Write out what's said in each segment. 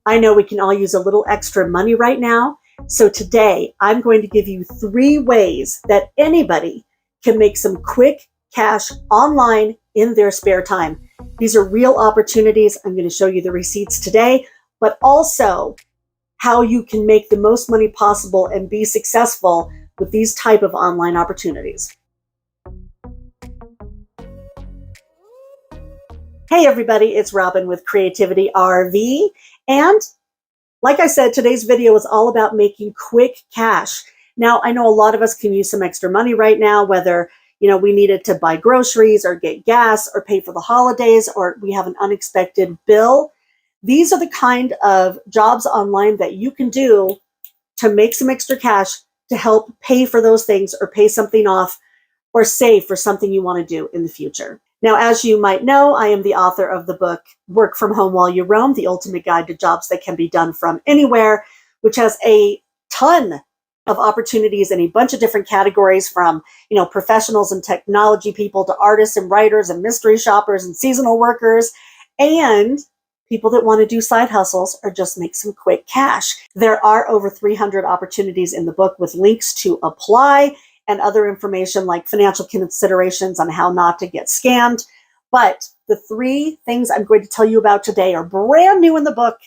I know we can all use a little extra money right now. So today I'm going to give you 3 ways that anybody can make some quick cash online in their spare time. These are real opportunities. I'm going to show you the receipts today, but also how you can make the most money possible and be successful with these type of online opportunities. Hey everybody, it's Robin with Creativity RV, and like I said, today's video is all about making quick cash. Now, I know a lot of us can use some extra money right now, whether we needed to buy groceries or get gas or pay for the holidays, or we have an unexpected bill. These are the kind of jobs online that you can do to make some extra cash to help pay for those things or pay something off or save for something you want to do in the future. Now, as you might know, I am the author of the book, Work From Home While You Roam, the ultimate guide to jobs that can be done from anywhere, which has a ton of opportunities in a bunch of different categories from, professionals and technology people to artists and writers and mystery shoppers and seasonal workers and people that want to do side hustles or just make some quick cash. There are over 300 opportunities in the book with links to apply and other information like financial considerations on how not to get scammed. But the 3 things I'm going to tell you about today are brand new in the book,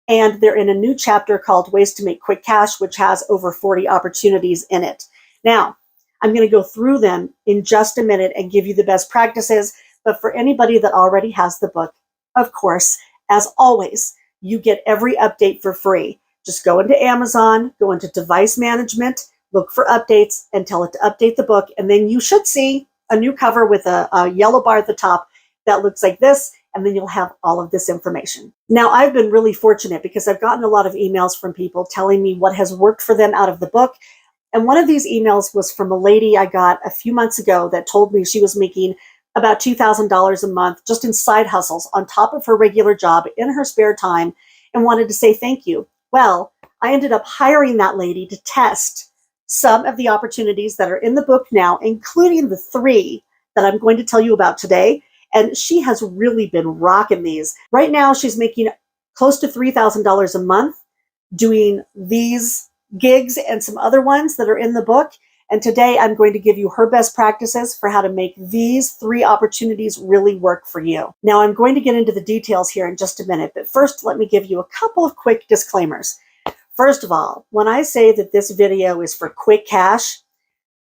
and they're in a new chapter called Ways to Make Quick Cash, which has over 40 opportunities in it. Now, I'm going to go through them in just a minute and give you the best practices. But for anybody that already has the book, of course, as always, you get every update for free. Just go into Amazon, go into device management, look for updates and tell it to update the book. And then you should see a new cover with a yellow bar at the top that looks like this. And then you'll have all of this information. Now, I've been really fortunate because I've gotten a lot of emails from people telling me what has worked for them out of the book. And one of these emails was from a lady I got a few months ago that told me she was making about $2,000 a month just in side hustles on top of her regular job in her spare time and wanted to say thank you. Well, I ended up hiring that lady to test some of the opportunities that are in the book now, including the 3 that I'm going to tell you about today. And she has really been rocking these. Right now, she's making close to $3,000 a month doing these gigs and some other ones that are in the book. And today I'm going to give you her best practices for how to make these 3 opportunities really work for you. Now, I'm going to get into the details here in just a minute, but first let me give you a couple of quick disclaimers. First of all, when I say that this video is for quick cash,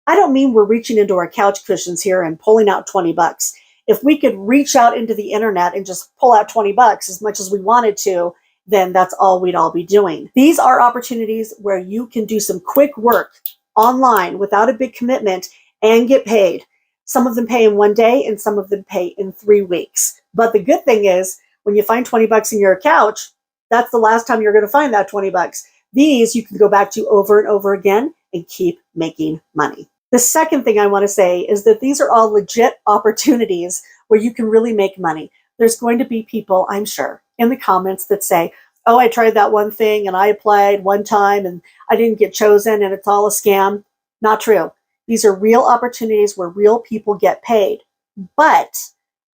I don't mean we're reaching into our couch cushions here and pulling out 20 bucks. If we could reach out into the internet and just pull out 20 bucks as much as we wanted to, then that's all we'd all be doing. These are opportunities where you can do some quick work online without a big commitment and get paid. Some of them pay in 1 day and some of them pay in 3 weeks. But the good thing is when you find 20 bucks in your couch, that's the last time you're going to find that 20 bucks. These you can go back to over and over again and keep making money. The second thing I want to say is that these are all legit opportunities where you can really make money. There's going to be people, I'm sure, in the comments that say, oh, I tried that one thing and I applied one time and I didn't get chosen and it's all a scam. Not true. These are real opportunities where real people get paid. But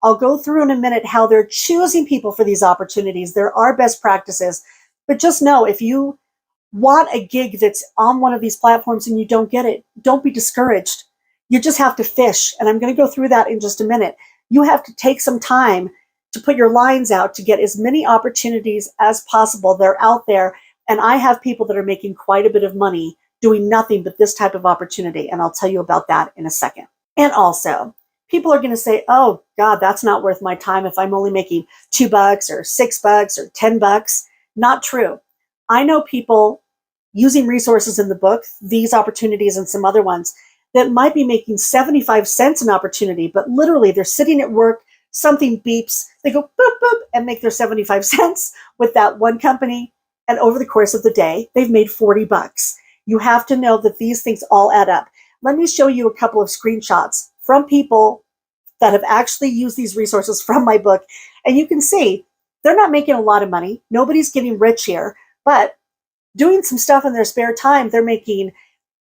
I'll go through in a minute how they're choosing people for these opportunities. There are best practices. But just know if you want a gig that's on one of these platforms and you don't get it, don't be discouraged. You just have to fish. And I'm going to go through that in just a minute. You have to take some time to put your lines out to get as many opportunities as possible. They're out there. And I have people that are making quite a bit of money doing nothing but this type of opportunity. And I'll tell you about that in a second. And also, people are going to say, oh God, that's not worth my time if I'm only making $2 or $6 or $10. Not true. I know people using resources in the book, these opportunities and some other ones, that might be making 75 cents an opportunity, but literally they're sitting at work, something beeps, they go boop, boop, and make their 75 cents with that one company. And over the course of the day, they've made 40 bucks. You have to know that these things all add up. Let me show you a couple of screenshots from people that have actually used these resources from my book. And you can see they're not making a lot of money. Nobody's getting rich here, but doing some stuff in their spare time, they're making,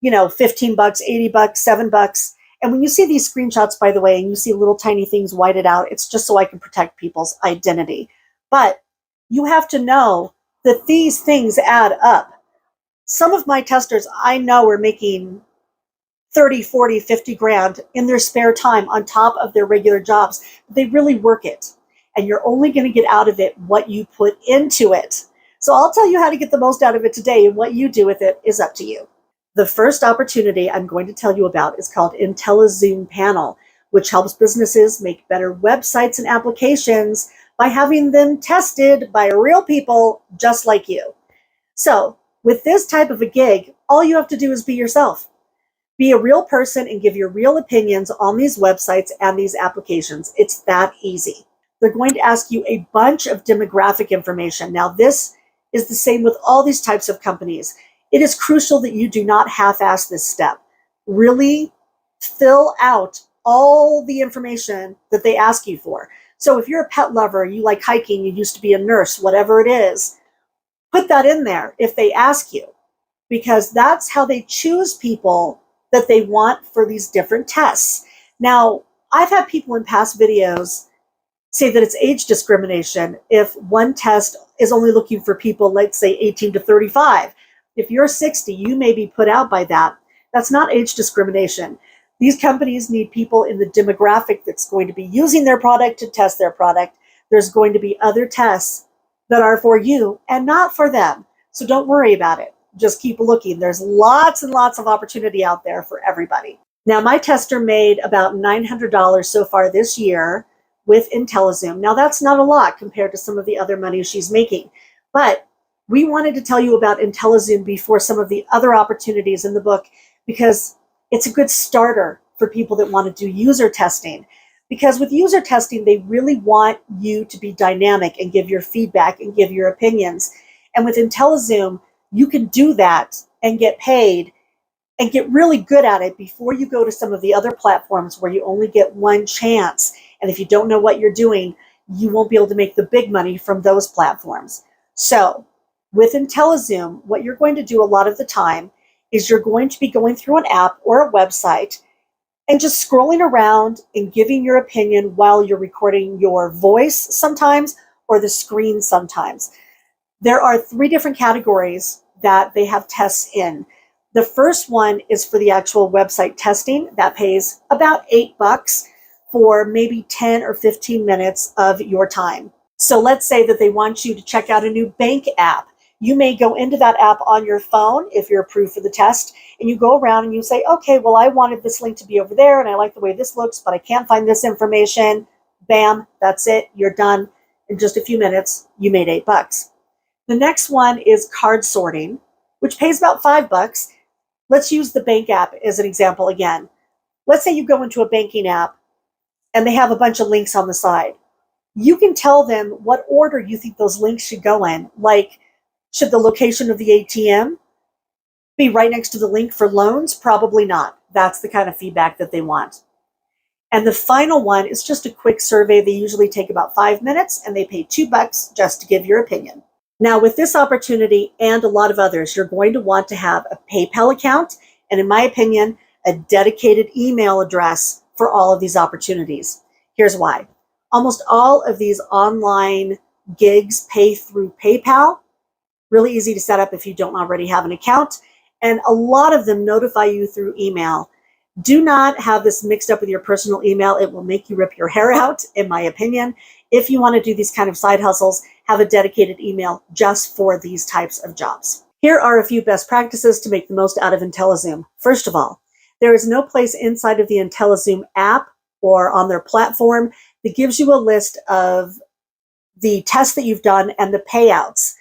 $15, $80, $7. And when you see these screenshots, by the way, and you see little tiny things whited out, it's just so I can protect people's identity. But you have to know that these things add up. Some of my testers I know are making 30, 40, 50 grand in their spare time on top of their regular jobs. They really work it. And you're only going to get out of it what you put into it. So I'll tell you how to get the most out of it today, and what you do with it is up to you. The first opportunity I'm going to tell you about is called IntelliZoom Panel, which helps businesses make better websites and applications by having them tested by real people just like you. So with this type of a gig, all you have to do is be yourself. Be a real person and give your real opinions on these websites and these applications. It's that easy. They're going to ask you a bunch of demographic information. Now, this is the same with all these types of companies. It is crucial that you do not half-ass this step. Really fill out all the information that they ask you for. So if you're a pet lover, you like hiking, you used to be a nurse, whatever it is, put that in there if they ask you, because that's how they choose people that they want for these different tests. Now, I've had people in past videos say that it's age discrimination if one test is only looking for people, let's say 18 to 35. If you're 60, you may be put out by that. That's not age discrimination. These companies need people in the demographic that's going to be using their product to test their product. There's going to be other tests that are for you and not for them. So don't worry about it. Just keep looking. There's lots and lots of opportunity out there for everybody. Now, my tester made about $900 so far this year with IntelliZoom. Now, that's not a lot compared to some of the other money she's making, but we wanted to tell you about IntelliZoom before some of the other opportunities in the book, because it's a good starter for people that want to do user testing. Because with user testing, they really want you to be dynamic and give your feedback and give your opinions. And with IntelliZoom, you can do that and get paid and get really good at it before you go to some of the other platforms where you only get one chance. And if you don't know what you're doing, you won't be able to make the big money from those platforms. So with IntelliZoom, what you're going to do a lot of the time is you're going to be going through an app or a website and just scrolling around and giving your opinion while you're recording your voice sometimes, or the screen sometimes. There are 3 different categories that they have tests in. The first one is for the actual website testing. That pays about $8 for maybe 10 or 15 minutes of your time. So let's say that they want you to check out a new bank app. You may go into that app on your phone if you're approved for the test, and you go around and you say, okay, well, I wanted this link to be over there and I like the way this looks, but I can't find this information. Bam, that's it. You're done. In just a few minutes, you made $8. The next one is card sorting, which pays about $5. Let's use the bank app as an example again. Let's say you go into a banking app and they have a bunch of links on the side. You can tell them what order you think those links should go in. Like, should the location of the ATM be right next to the link for loans? Probably not. That's the kind of feedback that they want. And the final one is just a quick survey. They usually take about 5 minutes and they pay $2 just to give your opinion. Now, with this opportunity and a lot of others, you're going to want to have a PayPal account and, in my opinion, a dedicated email address for all of these opportunities. Here's why. Almost all of these online gigs pay through PayPal. Really easy to set up if you don't already have an account. And a lot of them notify you through email. Do not have this mixed up with your personal email. It will make you rip your hair out, in my opinion. If you want to do these kind of side hustles, have a dedicated email just for these types of jobs. Here are a few best practices to make the most out of IntelliZoom. First of all, there is no place inside of the IntelliZoom app or on their platform that gives you a list of the tests that you've done and the payouts.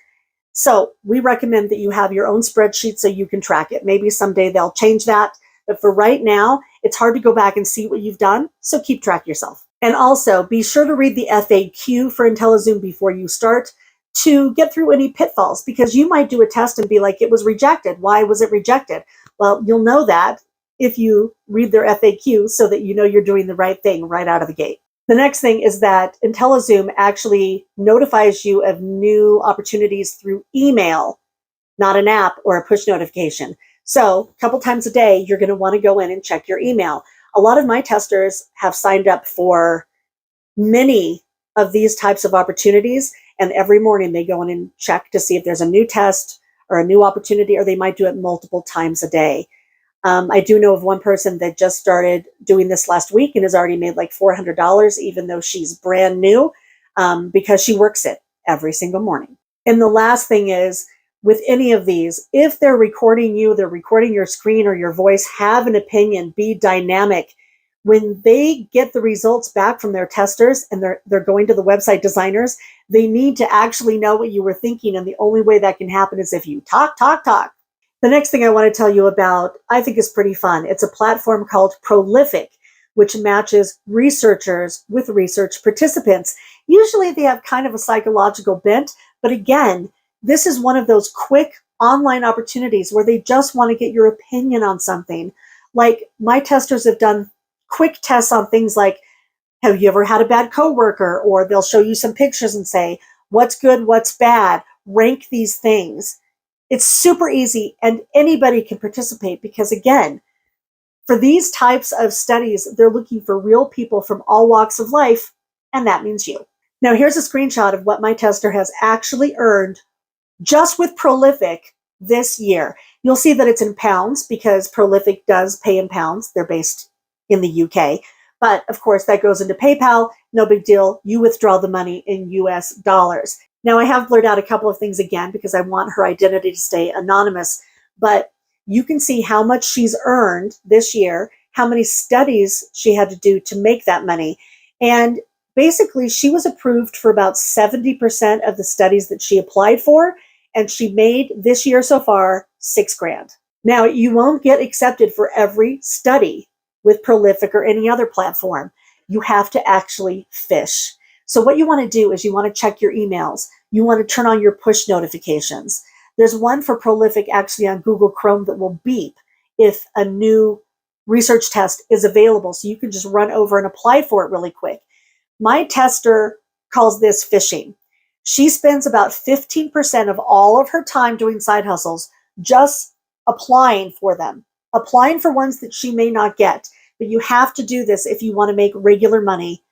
So we recommend that you have your own spreadsheet so you can track it. Maybe someday they'll change that. But for right now, it's hard to go back and see what you've done. So keep track yourself. And also be sure to read the FAQ for IntelliZoom before you start to get through any pitfalls, because you might do a test and be like, it was rejected. Why was it rejected? Well, you'll know that if you read their FAQ so that you know you're doing the right thing right out of the gate. The next thing is that IntelliZoom actually notifies you of new opportunities through email, not an app or a push notification. So a couple times a day, you're going to want to go in and check your email. A lot of my testers have signed up for many of these types of opportunities, And every morning they go in and check to see if there's a new test or a new opportunity, or they might do it multiple times a day. I do know of one person that just started doing this last week and has already made like $400, even though she's brand new, because she works it every single morning. And the last thing is, with any of these, if they're recording you, they're recording your screen or your voice, have an opinion, be dynamic. When they get the results back from their testers and they're going to the website designers, they need to actually know what you were thinking. And the only way that can happen is if you talk, talk, talk. The next thing I want to tell you about, I think is pretty fun. It's a platform called Prolific, which matches researchers with research participants. Usually they have kind of a psychological bent, but again, this is one of those quick online opportunities where they just want to get your opinion on something. Like, my testers have done quick tests on things like, have you ever had a bad coworker? Or they'll show you some pictures and say, what's good, what's bad, rank these things. It's super easy and anybody can participate because, again, for these types of studies, they're looking for real people from all walks of life, and that means you. Now, here's a screenshot of what my tester has actually earned just with Prolific this year. You'll see that it's in pounds because Prolific does pay in pounds. They're based in the UK. But of course, that goes into PayPal. No big deal. You withdraw the money in US dollars. Now, I have blurred out a couple of things again because I want her identity to stay anonymous, but you can see how much she's earned this year, how many studies she had to do to make that money. And basically, she was approved for about 70% of the studies that she applied for, and she made this year so far $6,000. Now, you won't get accepted for every study with Prolific or any other platform. You have to actually fish. So what you want to do is you want to check your emails. You want to turn on your push notifications. There's one for Prolific actually on Google Chrome that will beep if a new research test is available. So you can just run over and apply for it really quick. My tester calls this fishing. She spends about 15% of all of her time doing side hustles just applying for them, applying for ones that she may not get. But you have to do this if you want to make regular money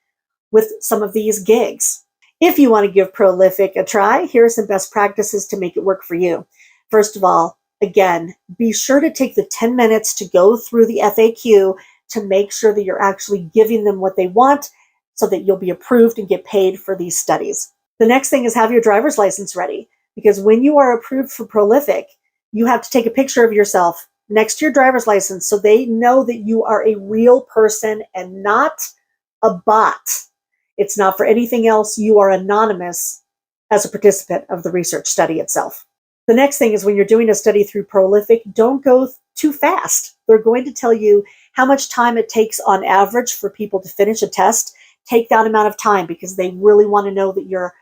with some of these gigs. If you want to give Prolific a try, here are some best practices to make it work for you. First of all, again, be sure to take the 10 minutes to go through the FAQ to make sure that you're actually giving them what they want so that you'll be approved and get paid for these studies. The next thing is have your driver's license ready, because when you are approved for Prolific, you have to take a picture of yourself next to your driver's license so they know that you are a real person and not a bot. It's not for anything else. You are anonymous as a participant of the research study itself. The next thing is when you're doing a study through Prolific, don't go too fast. They're going to tell you how much time it takes on average for people to finish a test. Take that amount of time because they really want to know that you're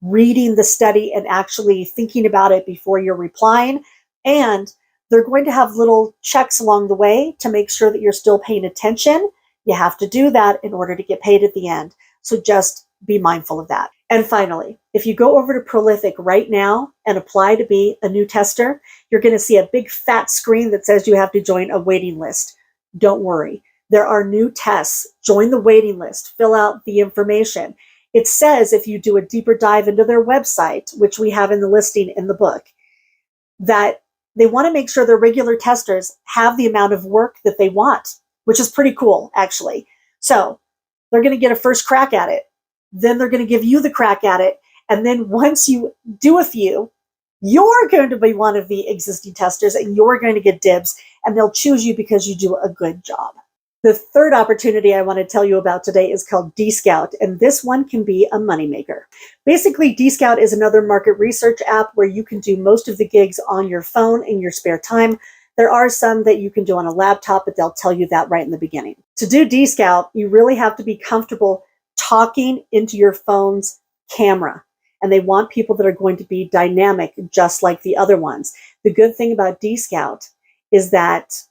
reading the study and actually thinking about it before you're replying. And they're going to have little checks along the way to make sure that you're still paying attention. You have to do that in order to get paid at the end. So just be mindful of that. And finally, if you go over to Prolific right now and apply to be a new tester, you're going to see a big fat screen that says you have to join a waiting list. Don't worry. There are new tests. Join the waiting list. Fill out the information. It says if you do a deeper dive into their website, which we have in the listing in the book, that they want to make sure their regular testers have the amount of work that they want, which is pretty cool, actually. So they're going to get a first crack at it. Then they're going to give you the crack at it. And then once you do a few, you're going to be one of the existing testers and you're going to get dibs, and they'll choose you because you do a good job. The third opportunity I want to tell you about today is called DScout, and this one can be a moneymaker. Basically, DScout is another market research app where you can do most of the gigs on your phone in your spare time. There are some that you can do on a laptop, but they'll tell you that right in the beginning. To do DScout, you really have to be comfortable talking into your phone's camera, and they want people that are going to be dynamic just like the other ones. The good thing about DScout is that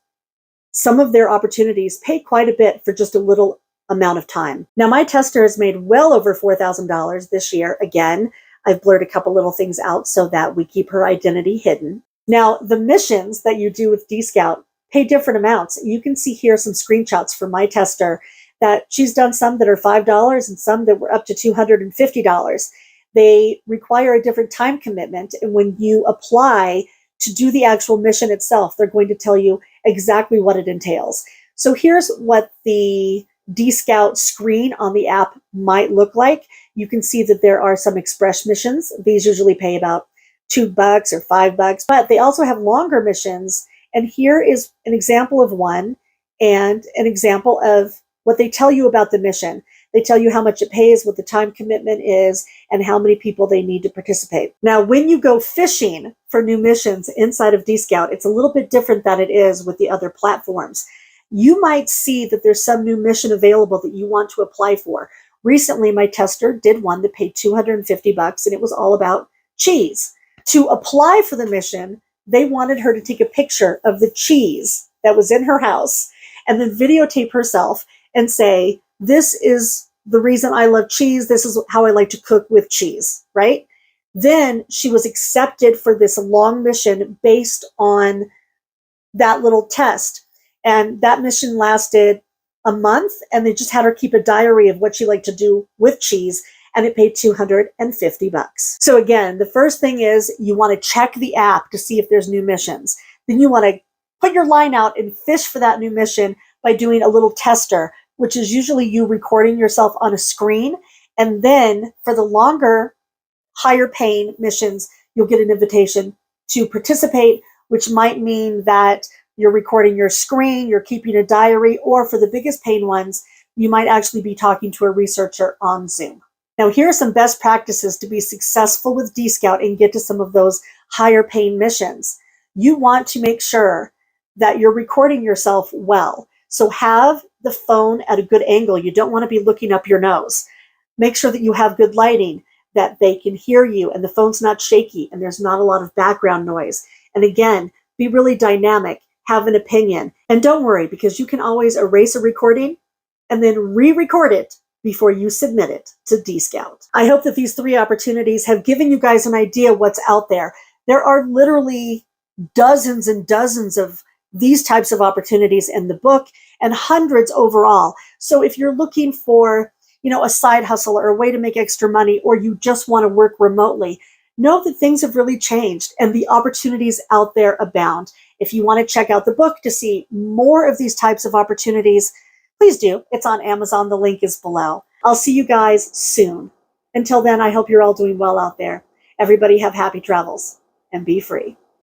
some of their opportunities pay quite a bit for just a little amount of time. Now, my tester has made well over $4,000 this year. Again, I've blurred a couple little things out so that we keep her identity hidden. Now, the missions that you do with DScout pay different amounts. You can see here some screenshots from my tester that she's done some that are $5 and some that were up to $250. They require a different time commitment. And when you apply to do the actual mission itself, they're going to tell you exactly what it entails. So here's what the DScout screen on the app might look like. You can see that there are some express missions. These usually pay about $2 or $5, but they also have longer missions. And here is an example of one and an example of what they tell you about the mission. They tell you how much it pays, what the time commitment is, and how many people they need to participate. Now, when you go fishing for new missions inside of DScout, it's a little bit different than it is with the other platforms. You might see that there's some new mission available that you want to apply for. Recently, my tester did one that paid $250, and it was all about cheese. To apply for the mission, they wanted her to take a picture of the cheese that was in her house and then videotape herself and say, this is the reason I love cheese. This is how I like to cook with cheese, right? Then she was accepted for this long mission based on that little test. And that mission lasted a month, and they just had her keep a diary of what she liked to do with cheese, and it paid $250. So again, the first thing is you want to check the app to see if there's new missions. Then you want to put your line out and fish for that new mission by doing a little tester, which is usually you recording yourself on a screen. And then for the longer, higher paying missions, you'll get an invitation to participate, which might mean that you're recording your screen, you're keeping a diary, or for the biggest paying ones, you might actually be talking to a researcher on Zoom. Now, here are some best practices to be successful with DScout and get to some of those higher paying missions. You want to make sure that you're recording yourself well. So have the phone at a good angle. You don't want to be looking up your nose. Make sure that you have good lighting, that they can hear you and the phone's not shaky and there's not a lot of background noise. And again, be really dynamic, have an opinion. And don't worry, because you can always erase a recording and then re-record it before you submit it to DScout. I hope that these 3 opportunities have given you guys an idea what's out there. There are literally dozens and dozens of these types of opportunities in the book and hundreds overall. So if you're looking for, a side hustle or a way to make extra money, or you just want to work remotely, know that things have really changed and the opportunities out there abound. If you want to check out the book to see more of these types of opportunities, please do. It's on Amazon. The link is below. I'll see you guys soon. Until then, I hope you're all doing well out there. Everybody have happy travels and be free.